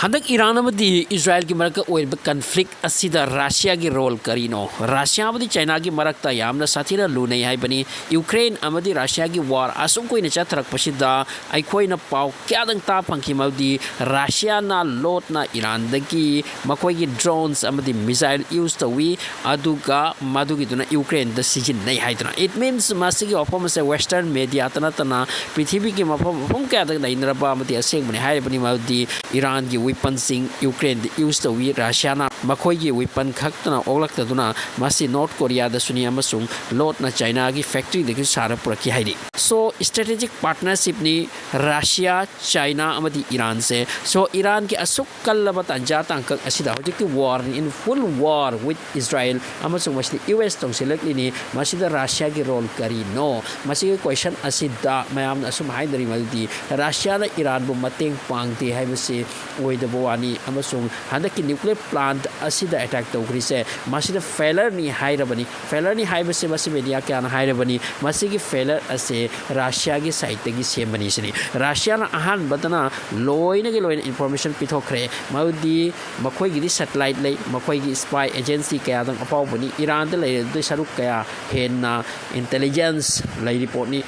हंदक Iran अमदी Israel की मरक ओइब conflict असिदा Russia की role करीनो Russia अमदी China की मरकता यामना साथीना लुनै हाइबनी यूक्रेन अमदी रशिया की वार असुम कोइना चथरकपसिदा अइखोइना पाउ क्यादंग ता फंखि मदी रशिया ना लोटना ईरान दगी मखोइगी ड्रोन्स अमदी मिसाइल यूज तवी अदुगा मदुगी दुना यूक्रेन द सिजिन नै हाइदना इट मीन्स मासिगी ऑफम से वेस्टर्न मीडिया तना पृथ्वी की मफम क्यादंग नैनरबा अमदी असेंगबनि हाइबनी मदी ईरान की वेपन सिंग यूक्रेन यूज तवी रशिया ना मखोइगी वेपन खक्तना ओगलक्तदुना मासी नॉर्थ कोरिया द सुनी अमसुंग लोटना चाइना की फैक्ट्री दगी सारा पुरकी हाइदि सो स्ट्रेटेजिक पार्टनरशिप नि रशिया चाइना अमदी ईरान से सो ईरान की असुक कल्लब तंजा तंकक असिदा होजिकि war in full war with Israel अमसुंग मसी यूएस तोंसिलकलिनि मसीदा रशिया की रोल करी नो मसी क्वेश्चन असिदा मयाम असुम हाइदरि मदी रशिया ना ईरान बु मतेंग पांगते हाइबसे ओइदबो वानी अमसुंग हंदकी न्यूक्लियर प्लांट असिदा अटैक तौग्रिसे मसीदा फेलर नि हाइरबनी फेलर नि हाइबसे मसी मीडिया क्यान हाइरबनी मसीगी फेलर असे रशिया की साइड तगी सेमबनी सिनी रशिया ना अहान बतना लोइन इंफॉर्मेशन पिथोखरे मउदी मखोइगी सैटेलाइट लै मखोइगी स्पाई एजेंसी कया दंग अपावबनी ईरान द लै द सरुक कया हेन्ना इंटेलिजेंस लै रिपोर्ट नि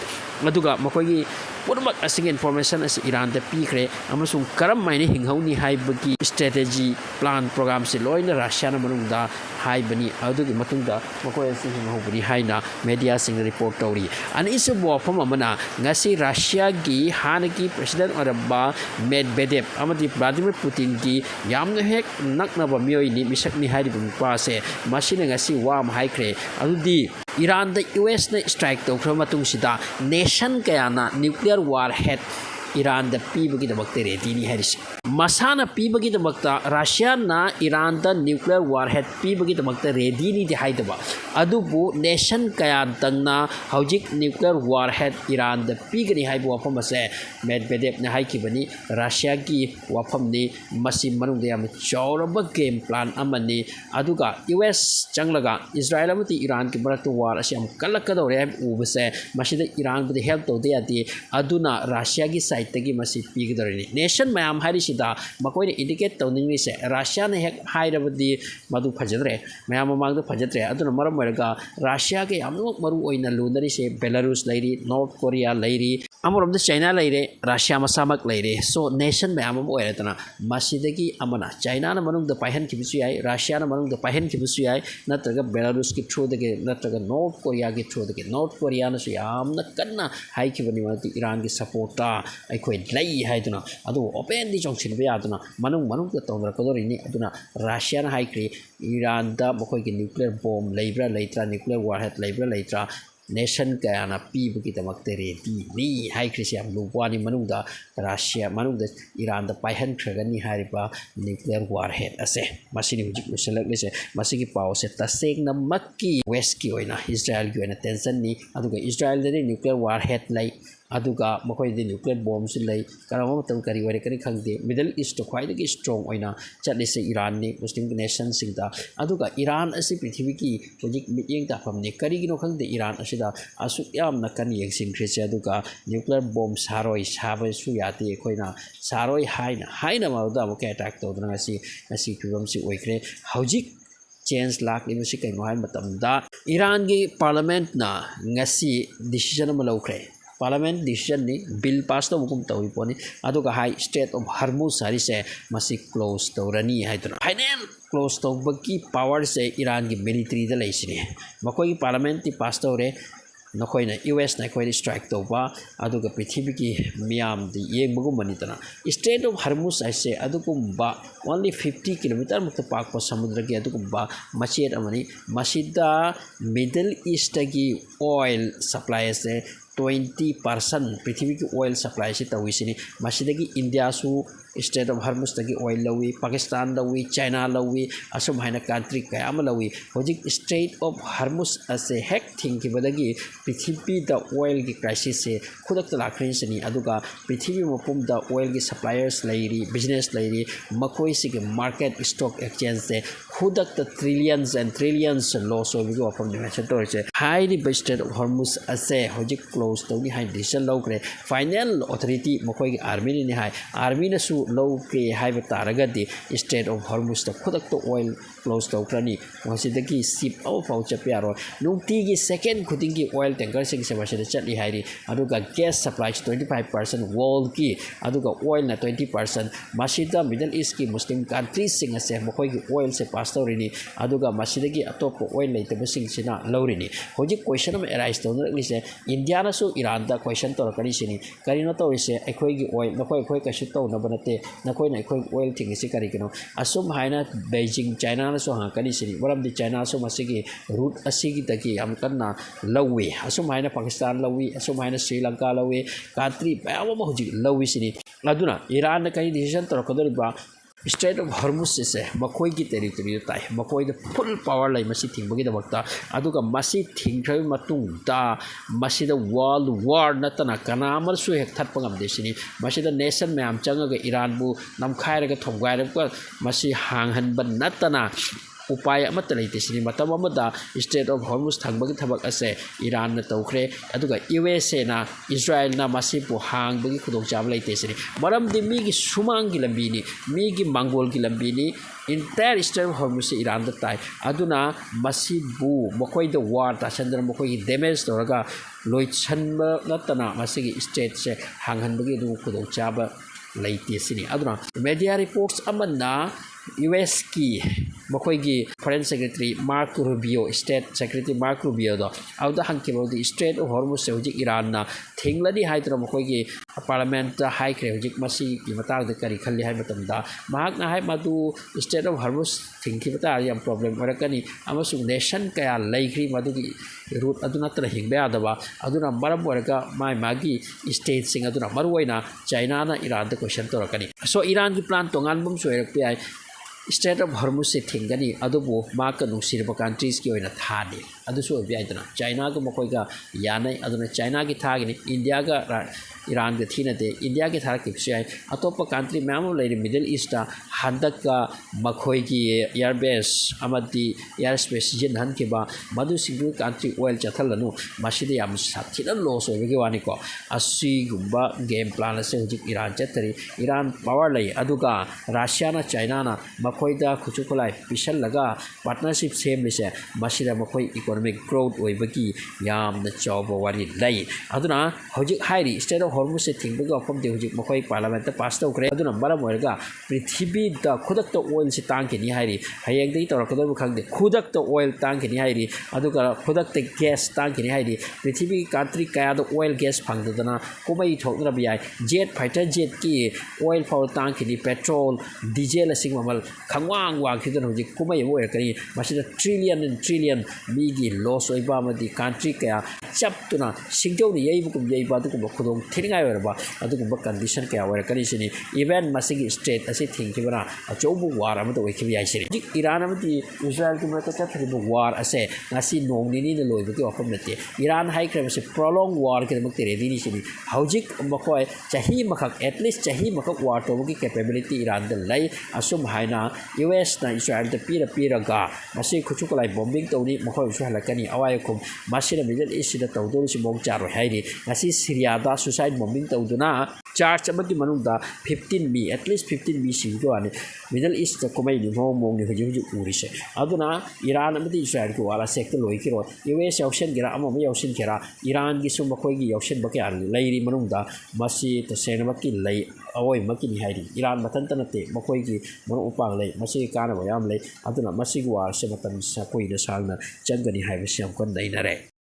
अदुगा मखोइगी पुरमक असिंग इंफॉर्मेशन अस ईरान द पीखरे अमसुंग करम माइने हिंगौनी हाइबगी स्ट्रेटेजी प्लान प्रोग्राम से लोइन रशिया ना मनुंगदा हाइबनी अदुगी मतुंगदा मखोइ असिंग हिंगौबनी हाइना मीडिया सिंग रिपोर्ट तौरी अनिस बोफम अमना ngasi रशिया की हानकी प्रेसिडेंट अरबा मेडवेदेव अमदी व्लादिमीर पुतिन की यामना हेक नकनबा मियोइनी मिसकनी हाइरिबुं पासे मसिना ngasi वाम हाइख्रे अदुदी ईरान द यूएस ने स्ट्राइक तौख्र मतुंगसिदा नेशन कयाना न्यूक्लियर वार हेड ईरान द पीबगी दमकते रेडी है मसाना पीबगी दमकता रशिया ना ईरान द न्यूक्लियर वार हेड पीबगी दमकते रेडी नी हाइदबा अदुबु नेशन कया तंगना हौजिक न्यूक्लियर वार हेड ईरान द पीगनी हाइबु वफम से मेडवेदेव ने हाइकिबनी रशिया की वफम ने मसी मनुंग याम चौरब गेम प्लान अमनी अदुगा यूएस चंगलगा इजराइल अमति ईरान की मरक्त वार असे हम कलकदौरे उबसे मसीद ईरान बु हेल्प तौदे यादि अदुना रशिया की साइड तगी मसी पीगदरनी नेशन मयाम हारिसिदा मकोइने इंडिकेट तौनिंगनि से रशिया ने हेक हाइरबदी मदु फजद्रे मयाम मांगद फजद्रे अदुना मरम मरगा रशिया के यामनोक मरु ओइना लुनरी से बेलारूस लैरी नॉर्थ कोरिया लैरी अमरम चाइना लैरे रशिया मसामक लैरे सो नेशन मयाम ओइरतना मसीदगी अमना चाइना ना मनुंग द पाहन किबसु याय रशिया ना मनुंग द पाहन किबसु याय नत्रगा बेलारूस की थ्रू दगे नत्रगा नॉर्थ कोरिया की थ्रू दगे नॉर्थ कोरिया ना सु यामना कन्ना हाइकिबनी माति ईरान की सपोर्टा अखोई लै हाइदुना अदु ओपन दि चोंसिनबे यादुना मनुंग द तोंदरकदोरिनी अदुना रशिया ना हाइक्री ईरान दा मखोई की न्यूक्लियर बॉम्ब लैब्रा लैत्रा न्यूक्लियर वारहेड लैब्रा लैत्रा नेशन कयाना पीबगी दमकते रेडी नी हाइक्रिसे हम लुवानी मनुंग दा रशिया मनुंग दा ईरान दा पाइहन खरगनी हारिबा न्यूक्लियर वारहेड असे मसिनि हुजिक उसलकलिसे मसिगी पावसे तसेक नमक्की वेस्ट की ओइना इजराइल की ओइना टेंशन नी अदुगा इजराइल दे न्यूक्लियर वारहेड लै अदुगा मखोइदि न्यूक्लियर बॉम्ब से लै करम मतम करी वरे करी खंगदे मिडल ईस्ट तो ख्वाइदगी स्ट्रांग ओइना चटलिसे ईरान ने मुस्लिम नेशन सिंगदा अदुगा ईरान असी पृथ्वी की हुजिक मियेंग ताफमने करीगिनो खंगदे ईरान असिदा असुक यामना कन येंसिनख्रिसे अदुगा न्यूक्लियर बॉम्ब सारोय साबसु याते अखोइना सारोय हाइना माउदा अमुक अटैक तौदना असी फिबम से ओइख्रे हौजिक चेंज लाक्लिबसि कइनो हाइ मतमदा ईरान की पार्लियामेंट ना ngasi डिसीजन अमा लौख्रे पार्लियामेंट डिसीजन नि बिल पास तो मुकुम तौई पोनी अदुगा हाई स्टेट ऑफ हरमूज हारिसे मसी क्लोज तौरनी हाइदुना फाइनल क्लोज तौबकी पावर से ईरान की मिलिट्री द लैसिने मकोई की पार्लियामेंट ति पास तौरे नखोइना यूएस ना कोई स्ट्राइक तौबा अदुगा पृथ्वी की मियाम दि येंबगुमनितना स्टेट ऑफ हरमूज ऐसे अदुगुम्बा ओनली 50 किलोमीटर मुक्त पाकप समुद्र की अदुगुम्बा मचेट अमनी मसिदा मिडल ईस्ट की ऑयल सप्लाई से 20% पृथ्वी की ऑयल सप्लाई से तौइसिनी मसिदगी इंडिया सु स्टेट ऑफ हरमुज तगी ऑयल लवी पाकिस्तान लवी चाइना लवी असम हाइना कंट्री कया लवी होजिक स्टेट ऑफ हरमुज असे हेक थिंकिबदगी पृथ्वी द ऑयल की क्राइसिस से खुदक लाखरिसनी अदुगा पृथ्वी मपुम द ऑयल की सप्लायर्स लैरी बिजनेस लैरी मकोई से मार्केट स्टॉक एक्सचेंज से खुदक ट्रिलियंस एंड ट्रिलियंस लॉस होगी वफम डिमेंशन तोरसे हाईली स्टेट ऑफ हरमुज असे होजिक क्लोज तौनी हाई डिसीजन लौखरे फाइनल अथॉरिटी मकोई की आर्मी ने हाई आर्मी ने सु loukhre haiba taragadi Strait of Hormuz ta khudakta oil close tawkrani masidagi ship aw fau chapyaro nungtigi second khudingi oil tanker sing se masida chatli hairi aduga gas supply 25% world ki aduga oil na 20% masida Middle East ki Muslim countries sing ase mokoi gi oil se pass tawrini aduga masidagi atop oil leitaba sing sina lawrini hoji question am arise tawna se India na so Iran da question tawrakani sini karino tawrise ekhoi gi oil nakoi ekhoi kashi tawna banate nakoi na ekhoi oil thing se kari kino asum haina Beijing China na so hankani sini waram di China so masigi route asigi taki am kanna lawi asum haina Pakistan lawi asum haina Sri Lanka lawi country bawa ma hoji lawi sini aduna Iran na kai decision tawrakadori ba Strait of Hormuz se makoi gi territory tai makoi the full power lai masi thingbogi dabakta aduga masi thingthai matung da masi the world war natana kanamal su hek that pangam desini masi the nation myam changaga Iran bu namkhaira ga thomgai ra masi hanghan ban natana upaya amata leite sini matam amada Strait of Hormuz thangbagi thabak ase Iran na tawkhre aduga USA na Israel na masi pu hangbagi khudong cham leite sini maram di mi gi sumang gi lambi ni mi gi mangol gi lambi ni entire Strait of Hormuz se Iran da tai aduna masi bu mokoi the war ta chandra mokoi gi damage toraga loi chanba natana masi gi state se hanghan bagi du khudong chaba leite sini aduna media reports amana US ki makoi gi foreign secretary Mark Rubio state secretary Mark Rubio do auda hankibo di Strait of Hormuz se hoji Iran na thingladi haidra makoi gi parliament ta hai kre hoji masi ki matag de kari khalli hai matam da mahak na hai madu Strait of Hormuz thingki bata yam problem orakani amasu nation kaya laikri madu gi route aduna tra hingbe adaba aduna maram oraga mai magi state sing aduna maruina China na Iran de question to rakani so Iran gi plan tongan bum soirak pi ai Strait of Hormuz se thingani adubu maka nungsirba countries ki oina thani adusu obi aidana China ga makoi ga yanai aduna China gi thagini India ga Iran ga thina de India gi thar kipsi ai atopa country ma'am lai Middle East ta handak ka makoi gi air base amadi air space jin han ki ba madu single country oil chathalanu masidi yam sathina loss obi gi wani ko asi gumba game plan se hujik Iran chatari Iran power lai aduga Russia na China na makoida khuchukulai pisal laga partnership same lise masida makoi economic growth oibagi yam na chawba wari lai aduna hojik hairi Strait of Hormuz se thingbaga from de hojik makoi parliament ta pass to kre aduna maram oirga prithvi da khudak to oil se tang ke ni hairi hayeng dei tor kodor khang de khudak to oil tang ke ni hairi aduga khudak te gas tang ke ni hairi prithvi country kaya do oil gas phangdana komai thokra bi ai jet fighter jet ki oil power tang ke ni petrol diesel asing mamal khangwang wang khidon hojik komai mo kari masida trillion and trillion migi loss oiba amadi country kaya chaptuna singjau ni yei bukum yei ba dukum khudong thiringai werba adukum condition kaya wer kari sini even masigi state asi thingkibana achoubu war amado oikhibi ai sini Iran amadi Israel ki mata cha thribu war ase ngasi nong ni na loibu ki ofam nate Iran high crime se prolong war ki mak tere dini sini hojik makoi chahi makak at least chahi makak war to ki capability Iran da lai asum haina US na Israel da pira ga masi khuchukulai bombing tawni makoi su halakani awai kum masina Middle East da tawdori si mong charo hairi ngasi Syria da suicide bombing tawduna charge amagi manungda 15 mi at least 15 mi si go ani Middle East da komai ni mong ni hoji urise aduna Iran amadi Israel ko wala sector loi kiro US yaushen gira ama ma yaushen kira Iran gi sum makoi gi yaushen baki an lairi manungda masi ta senamaki lai awoi makini hairi Iran matan tanate makoi gi manu upang lai masi kana bayam lai aduna masi war se matan sa koi da salna changani haiba siam kon dai nare